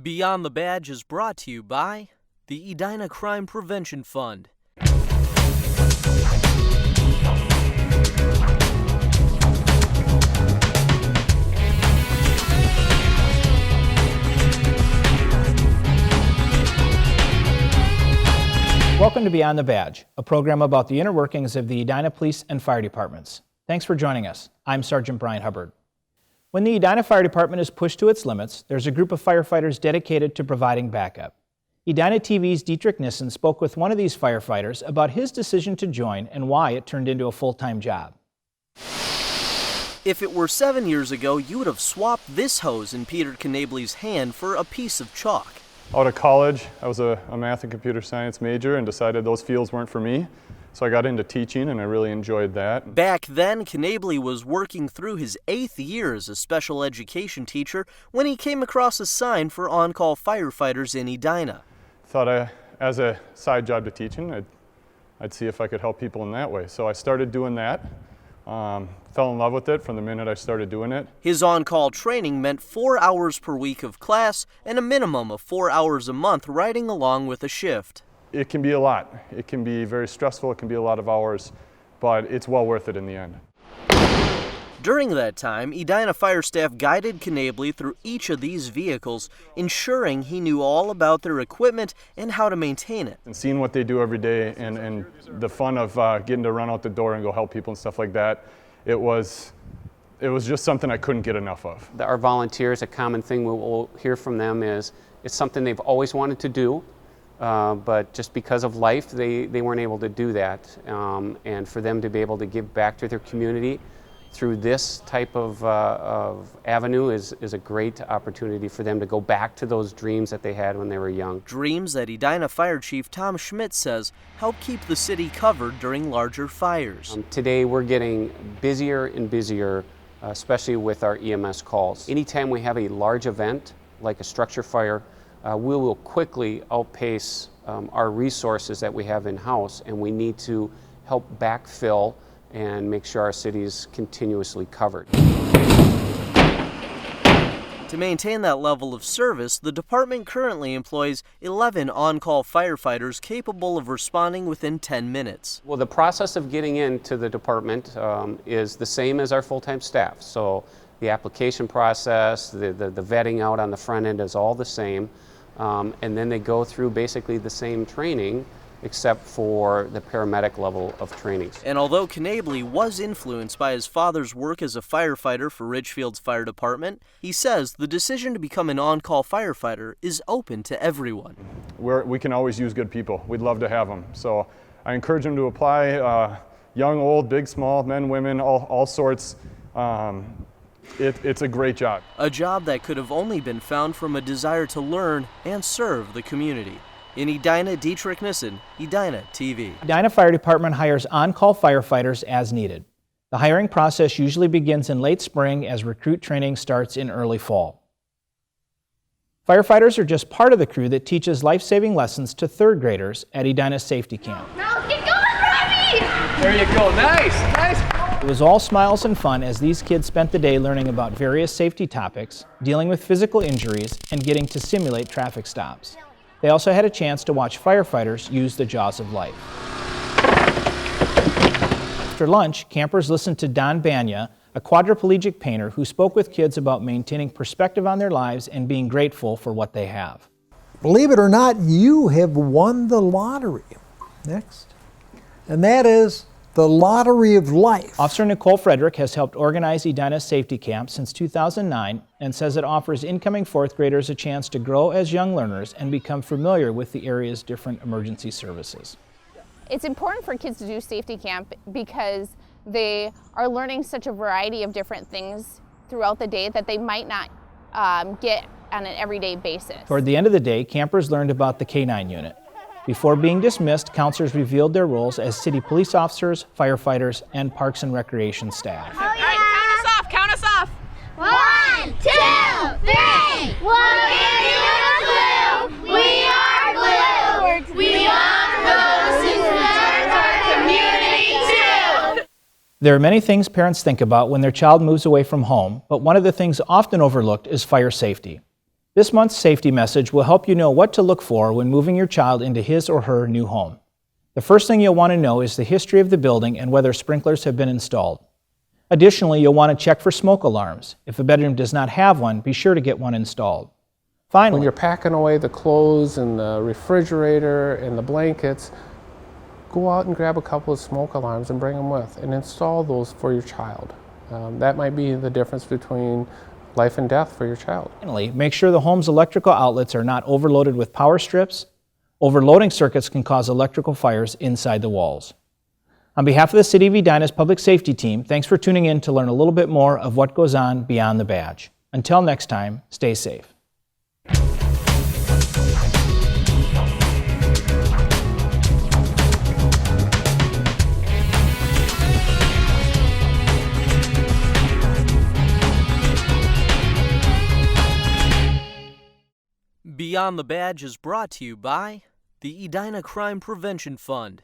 Beyond the Badge is brought to you by the Edina Crime Prevention Fund. Welcome to Beyond the Badge, a program about the inner workings of the Edina Police and Fire Departments. Thanks for joining us. I'm Sergeant Brian Hubbard. When the Edina Fire Department is pushed to its limits, there's a group of firefighters dedicated to providing backup. Edina TV's Dietrich Nissen spoke with one of these firefighters about his decision to join and why it turned into a full-time job. If it were 7 years ago, you would have swapped this hose in Peter Knabley's hand for a piece of chalk. Out of college, I was a math and computer science major and decided those fields weren't for me. So I got into teaching and I really enjoyed that. Back then, Knabley was working through his 8th year as a special education teacher when he came across a sign for on-call firefighters in Edina. Thought as a side job to teaching, I'd see if I could help people in that way. So I started doing that. Fell in love with it from the minute I started doing it. His on-call training meant 4 hours per week of class and a minimum of 4 hours a month riding along with a shift. It can be a lot. It can be very stressful, it can be a lot of hours, but it's well worth it in the end. During that time, Edina fire staff guided Knabley through each of these vehicles, ensuring he knew all about their equipment and how to maintain it. And seeing what they do every day and the fun of getting to run out the door and go help people and stuff like that, it was just something I couldn't get enough of. Our volunteers, a common thing we'll hear from them is it's something they've always wanted to do. But just because of life, they weren't able to do that. And for them to be able to give back to their community through this type of avenue is a great opportunity for them to go back to those dreams that they had when they were young. Dreams that Edina Fire Chief Tom Schmidt says help keep the city covered during larger fires. Today we're getting busier and busier, especially with our EMS calls. Anytime we have a large event like a structure fire, we will quickly outpace our resources that we have in-house, and we need to help backfill and make sure our city is continuously covered. To maintain that level of service, the department currently employs 11 on-call firefighters capable of responding within 10 minutes. Well, the process of getting into the department is the same as our full-time staff. So the application process, the vetting out on the front end is all the same. And then they go through basically the same training except for the paramedic level of trainings. And although Knabley was influenced by his father's work as a firefighter for Ridgefield's fire department, he says the decision to become an on-call firefighter is open to everyone. We can always use good people. We'd love to have them. So I encourage them to apply, young, old, big, small, men, women, all sorts. It's a great job. A job that could have only been found from a desire to learn and serve the community. In Edina, Dietrich Nissen, Edina TV. Edina Fire Department hires on-call firefighters as needed. The hiring process usually begins in late spring as recruit training starts in early fall. Firefighters are just part of the crew that teaches life-saving lessons to third graders at Edina Safety Camp. Now get going, Robbie! There you go, nice! It was all smiles and fun as these kids spent the day learning about various safety topics, dealing with physical injuries, and getting to simulate traffic stops. They also had a chance to watch firefighters use the jaws of life. After lunch, campers listened to Don Banya, a quadriplegic painter who spoke with kids about maintaining perspective on their lives and being grateful for what they have. Believe it or not, you have won the lottery. Next. And that is the lottery of life. Officer Nicole Frederick has helped organize Edina Safety Camp since 2009 and says it offers incoming fourth graders a chance to grow as young learners and become familiar with the area's different emergency services. It's important for kids to do safety camp because they are learning such a variety of different things throughout the day that they might not get on an everyday basis. Toward the end of the day, campers learned about the K-9 unit. Before being dismissed, counselors revealed their roles as city police officers, firefighters, and parks and recreation staff. Oh, yeah. All right, count us off. 1, 2, 3. Look at you, blue. We are blue. We are those who serve our community too. There are many things parents think about when their child moves away from home, but one of the things often overlooked is fire safety. This month's safety message will help you know what to look for when moving your child into his or her new home. The first thing you'll want to know is the history of the building and whether sprinklers have been installed. Additionally, you'll want to check for smoke alarms. If a bedroom does not have one, be sure to get one installed. Finally, when you're packing away the clothes and the refrigerator and the blankets, go out and grab a couple of smoke alarms and bring them with and install those for your child. That might be the difference between life and death for your child. Finally, make sure the home's electrical outlets are not overloaded with power strips. Overloading circuits can cause electrical fires inside the walls. On behalf of the City of Edina's Public Safety Team, thanks for tuning in to learn a little bit more of what goes on beyond the badge. Until next time, stay safe. Beyond the Badge is brought to you by the Edina Crime Prevention Fund.